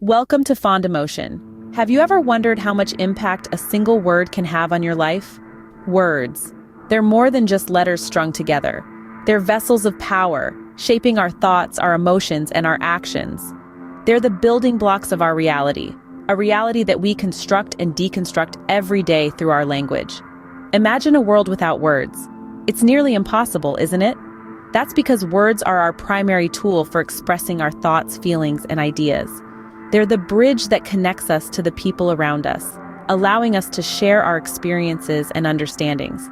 Welcome to Fond Emotion. Have you ever wondered how much impact a single word can have on your life? Words. They're more than just letters strung together. They're vessels of power, shaping our thoughts, our emotions, and our actions. They're the building blocks of our reality, a reality that we construct and deconstruct every day through our language. Imagine a world without words. It's nearly impossible, isn't it? That's because words are our primary tool for expressing our thoughts, feelings, and ideas. They're the bridge that connects us to the people around us, allowing us to share our experiences and understandings.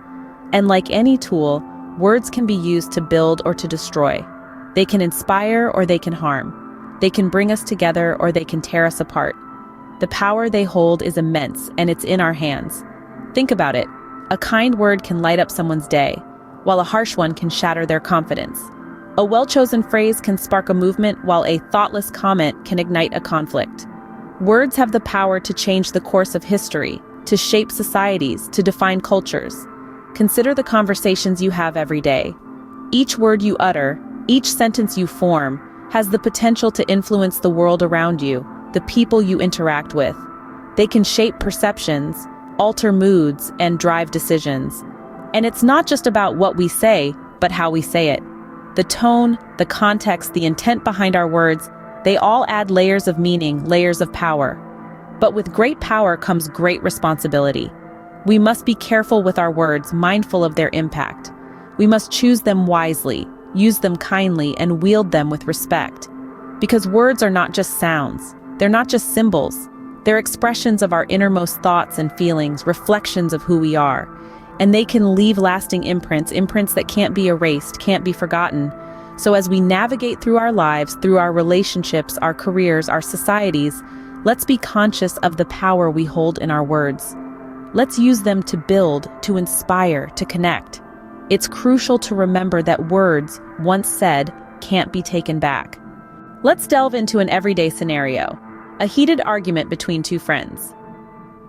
And like any tool, words can be used to build or to destroy. They can inspire or they can harm. They can bring us together or they can tear us apart. The power they hold is immense, and it's in our hands. Think about it. A kind word can light up someone's day, while a harsh one can shatter their confidence. A well-chosen phrase can spark a movement, while a thoughtless comment can ignite a conflict. Words have the power to change the course of history, to shape societies, to define cultures. Consider the conversations you have every day. Each word you utter, each sentence you form, has the potential to influence the world around you, the people you interact with. They can shape perceptions, alter moods, and drive decisions. And it's not just about what we say, but how we say it. The tone, the context, the intent behind our words, they all add layers of meaning, layers of power. But with great power comes great responsibility. We must be careful with our words, mindful of their impact. We must choose them wisely, use them kindly, and wield them with respect. Because words are not just sounds. They're not just symbols. They're expressions of our innermost thoughts and feelings, reflections of who we are. And they can leave lasting imprints that can't be erased, can't be forgotten. So as we navigate through our lives, through our relationships, our careers, our societies, let's be conscious of the power we hold in our words. Let's use them to build, to inspire, to connect. It's crucial to remember that words, once said, can't be taken back. Let's delve into an everyday scenario, a heated argument between two friends.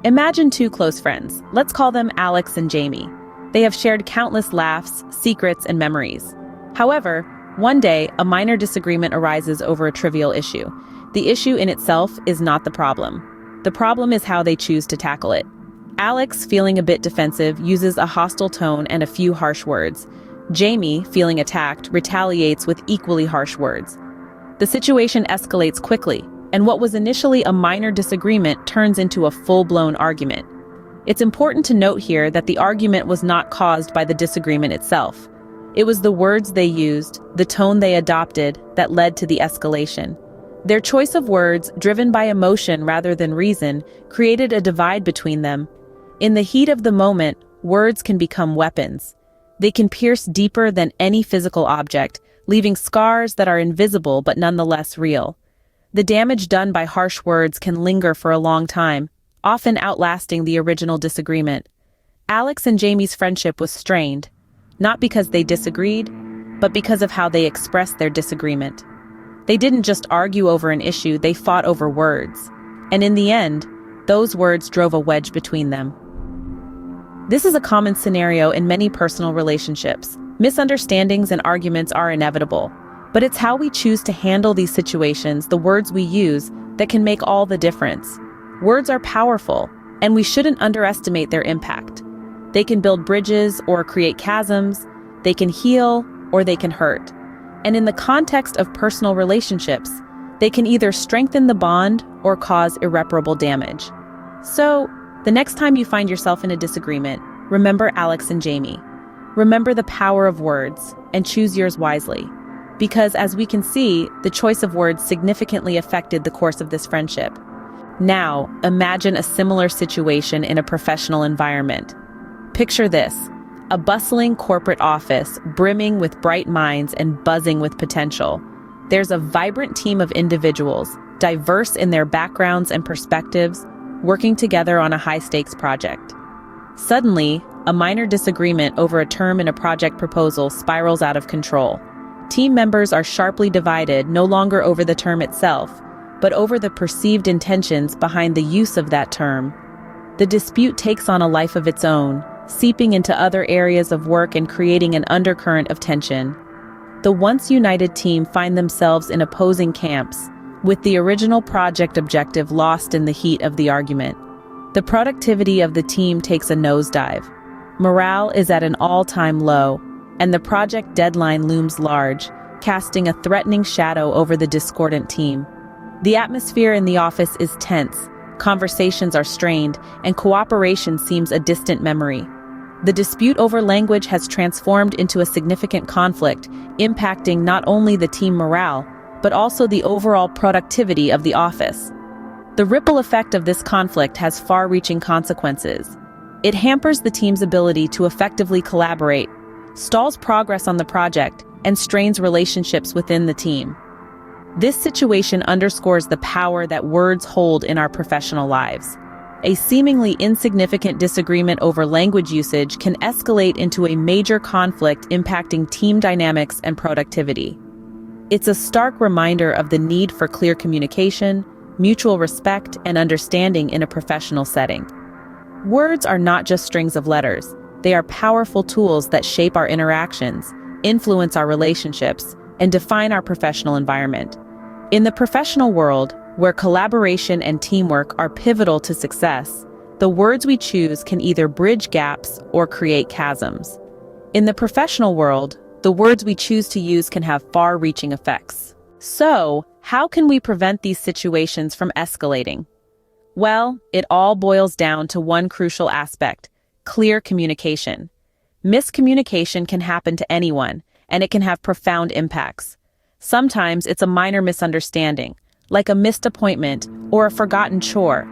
Imagine two close friends. Let's call them Alex and Jamie. They have shared countless laughs, secrets, and memories. However, one day, a minor disagreement arises over a trivial issue. The issue in itself is not the problem. The problem is how they choose to tackle it. Alex, feeling a bit defensive, uses a hostile tone and a few harsh words. Jamie, feeling attacked, retaliates with equally harsh words. The situation escalates quickly, and what was initially a minor disagreement turns into a full-blown argument. It's important to note here that the argument was not caused by the disagreement itself. It was the words they used, the tone they adopted, that led to the escalation. Their choice of words, driven by emotion rather than reason, created a divide between them. In the heat of the moment, words can become weapons. They can pierce deeper than any physical object, leaving scars that are invisible but nonetheless real. The damage done by harsh words can linger for a long time, often outlasting the original disagreement. Alex and Jamie's friendship was strained, not because they disagreed, but because of how they expressed their disagreement. They didn't just argue over an issue, they fought over words. And in the end, those words drove a wedge between them. This is a common scenario in many personal relationships. Misunderstandings and arguments are inevitable. But it's how we choose to handle these situations, the words we use, that can make all the difference. Words are powerful, and we shouldn't underestimate their impact. They can build bridges or create chasms, they can heal or they can hurt. And in the context of personal relationships, they can either strengthen the bond or cause irreparable damage. So, the next time you find yourself in a disagreement, remember Alex and Jamie. Remember the power of words, and choose yours wisely. Because as we can see, the choice of words significantly affected the course of this friendship. Now, imagine a similar situation in a professional environment. Picture this, a bustling corporate office brimming with bright minds and buzzing with potential. There's a vibrant team of individuals, diverse in their backgrounds and perspectives, working together on a high-stakes project. Suddenly, a minor disagreement over a term in a project proposal spirals out of control. Team members are sharply divided, no longer over the term itself, but over the perceived intentions behind the use of that term. The dispute takes on a life of its own, seeping into other areas of work and creating an undercurrent of tension. The once united team find themselves in opposing camps, with the original project objective lost in the heat of the argument. The productivity of the team takes a nosedive. Morale is at an all-time low, and the project deadline looms large, casting a threatening shadow over the discordant team. The atmosphere in the office is tense, conversations are strained, and cooperation seems a distant memory. The dispute over language has transformed into a significant conflict, impacting not only the team morale, but also the overall productivity of the office. The ripple effect of this conflict has far-reaching consequences. It hampers the team's ability to effectively collaborate, stalls progress on the project, and strains relationships within the team. This situation underscores the power that words hold in our professional lives. A seemingly insignificant disagreement over language usage can escalate into a major conflict impacting team dynamics and productivity. It's a stark reminder of the need for clear communication, mutual respect, and understanding in a professional setting. Words are not just strings of letters. They are powerful tools that shape our interactions, influence our relationships, and define our professional environment. In the professional world, where collaboration and teamwork are pivotal to success, the words we choose can either bridge gaps or create chasms. In the professional world, the words we choose to use can have far-reaching effects. So, how can we prevent these situations from escalating? Well, it all boils down to one crucial aspect: clear communication. Miscommunication can happen to anyone, and it can have profound impacts. Sometimes it's a minor misunderstanding, like a missed appointment or a forgotten chore.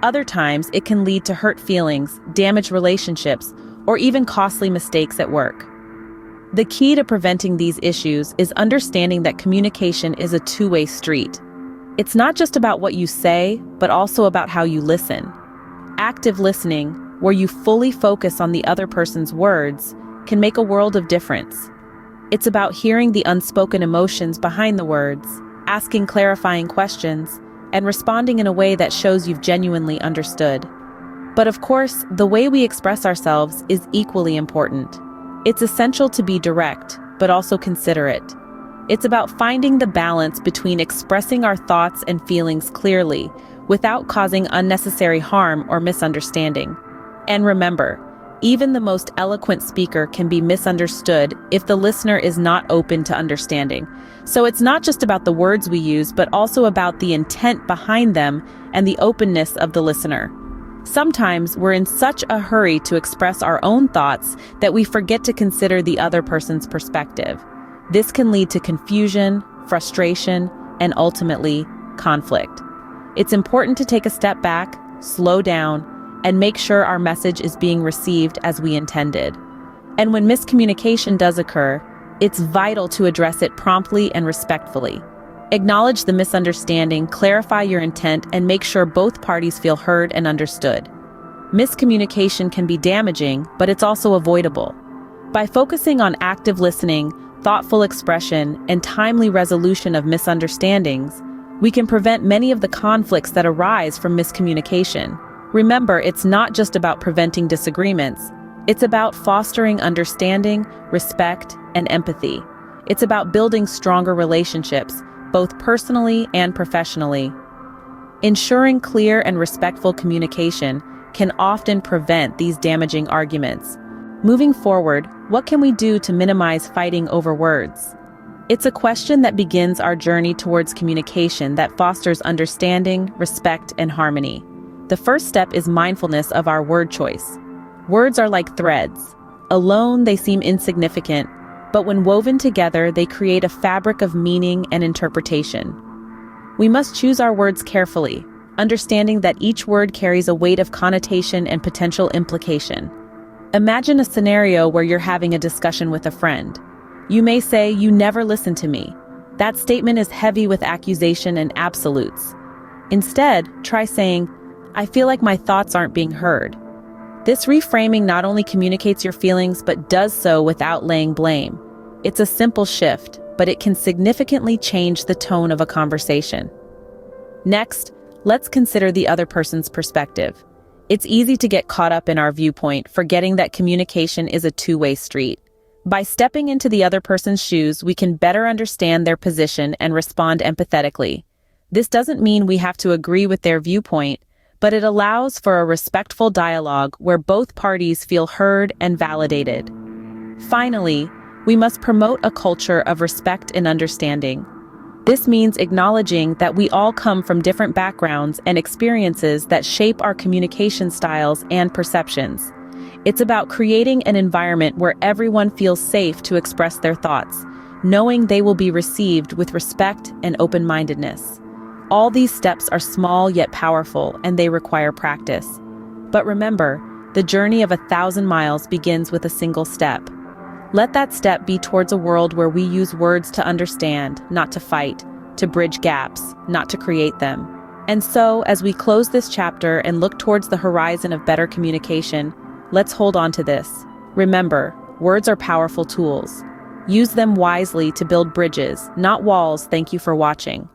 Other times it can lead to hurt feelings, damaged relationships, or even costly mistakes at work. The key to preventing these issues is understanding that communication is a two-way street. It's not just about what you say, but also about how you listen. Active listening, where you fully focus on the other person's words, can make a world of difference. It's about hearing the unspoken emotions behind the words, asking clarifying questions, and responding in a way that shows you've genuinely understood. But of course, the way we express ourselves is equally important. It's essential to be direct, but also considerate. It's about finding the balance between expressing our thoughts and feelings clearly, without causing unnecessary harm or misunderstanding. And remember, even the most eloquent speaker can be misunderstood if the listener is not open to understanding. So it's not just about the words we use, but also about the intent behind them and the openness of the listener. Sometimes we're in such a hurry to express our own thoughts that we forget to consider the other person's perspective. This can lead to confusion, frustration, and ultimately, conflict. It's important to take a step back, slow down, and make sure our message is being received as we intended. And when miscommunication does occur, it's vital to address it promptly and respectfully. Acknowledge the misunderstanding, clarify your intent, and make sure both parties feel heard and understood. Miscommunication can be damaging, but it's also avoidable. By focusing on active listening, thoughtful expression, and timely resolution of misunderstandings, we can prevent many of the conflicts that arise from miscommunication. Remember, it's not just about preventing disagreements. It's about fostering understanding, respect, and empathy. It's about building stronger relationships, both personally and professionally. Ensuring clear and respectful communication can often prevent these damaging arguments. Moving forward, what can we do to minimize fighting over words? It's a question that begins our journey towards communication that fosters understanding, respect, and harmony. The first step is mindfulness of our word choice. Words are like threads. Alone, they seem insignificant, but when woven together, they create a fabric of meaning and interpretation. We must choose our words carefully, understanding that each word carries a weight of connotation and potential implication. Imagine a scenario where you're having a discussion with a friend. You may say, "You never listen to me." That statement is heavy with accusation and absolutes. Instead, try saying, "I feel like my thoughts aren't being heard." This reframing not only communicates your feelings, but does so without laying blame. It's a simple shift, but it can significantly change the tone of a conversation. Next, let's consider the other person's perspective. It's easy to get caught up in our viewpoint, forgetting that communication is a two-way street. By stepping into the other person's shoes, we can better understand their position and respond empathetically. This doesn't mean we have to agree with their viewpoint, but it allows for a respectful dialogue where both parties feel heard and validated. Finally, we must promote a culture of respect and understanding. This means acknowledging that we all come from different backgrounds and experiences that shape our communication styles and perceptions. It's about creating an environment where everyone feels safe to express their thoughts, knowing they will be received with respect and open-mindedness. All these steps are small yet powerful, and they require practice. But remember, the journey of 1,000 miles begins with a single step. Let that step be towards a world where we use words to understand, not to fight, to bridge gaps, not to create them. And so, as we close this chapter and look towards the horizon of better communication, let's hold on to this. Remember, words are powerful tools. Use them wisely to build bridges, not walls. Thank you for watching.